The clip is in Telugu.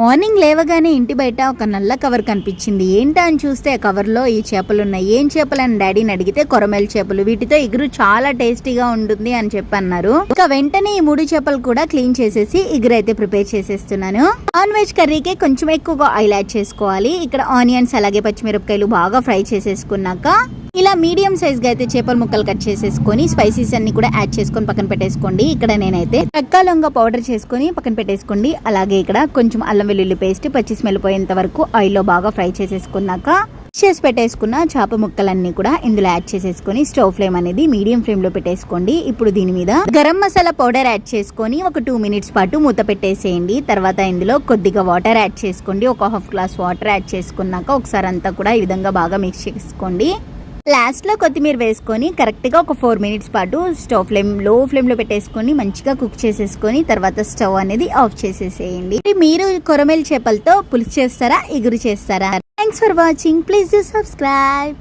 మార్నింగ్ లేవగానే ఇంటి బయట ఒక నల్ల కవర్ కనిపించింది. ఏంటా అని చూస్తే ఆ కవర్ లో ఈ చేపలు ఉన్నాయి. ఏం చేపలు అని డాడీని అడిగితే కొరమేల చేపలు, వీటితో ఇగురు చాలా టేస్టీగా ఉంటుంది అని చెప్పి అన్నారు. ఇక వెంటనే ఈ 3 చేపలు కూడా క్లీన్ చేసేసి ఇగురు అయితే ప్రిపేర్ చేసేస్తున్నాను. నాన్ వెజ్ కర్రీకి కొంచెం ఎక్కువగా ఆయిల్ యాడ్ చేసుకోవాలి. ఇక్కడ ఆనియన్స్ అలాగే పచ్చిమిరపకాయలు బాగా ఫ్రై చేసేసుకున్నాక ఇలా మీడియం సైజ్ గా అయితే చేపల ముక్కలు కట్ చేసేసుకొని స్పైసీస్ అన్ని కూడా యాడ్ చేసుకొని పక్కన పెట్టేసుకోండి. ఇక్కడ నేనైతే చక్కాలంగా పౌడర్ చేసుకొని పక్కన పెట్టేసుకోండి. అలాగే ఇక్కడ కొంచెం అల్లం వెల్లుల్లి పేస్ట్ పచ్చి స్మెల్ పోయేంత వరకు ఆయిల్ లో బాగా ఫ్రై చేసేసుకున్నాక చేసి పెట్టేసుకున్న చేప ముక్కలన్నీ కూడా ఇందులో యాడ్ చేసేసుకొని స్టవ్ ఫ్లేమ్ అనేది మీడియం ఫ్లేమ్ లో పెట్టేసుకోండి. ఇప్పుడు దీని మీద గరం మసాలా పౌడర్ యాడ్ చేసుకొని ఒక 2 మినిట్స్ పాటు మూత పెట్టేసేయండి. తర్వాత ఇందులో కొద్దిగా వాటర్ యాడ్ చేసుకోండి. ఒక హాఫ్ గ్లాస్ వాటర్ యాడ్ చేసుకున్నాక ఒకసారి అంతా కూడా ఈ విధంగా బాగా మిక్స్ చేసుకోండి. లాస్ట్ లో కొత్తిమీర వేసుకొని కరెక్ట్ గా ఒక 4 మినిట్స్ పాటు స్టవ్ ఫ్లేమ్ లో పెట్టేసుకొని మంచిగా కుక్ చేసేసుకొని తర్వాత స్టవ్ అనేది ఆఫ్ చేసేసేయండి. మీరు కొరమేల చేపలతో పులుసు చేస్తారా, ఇగురు చేస్తారా? Thanks for watching. Please do subscribe.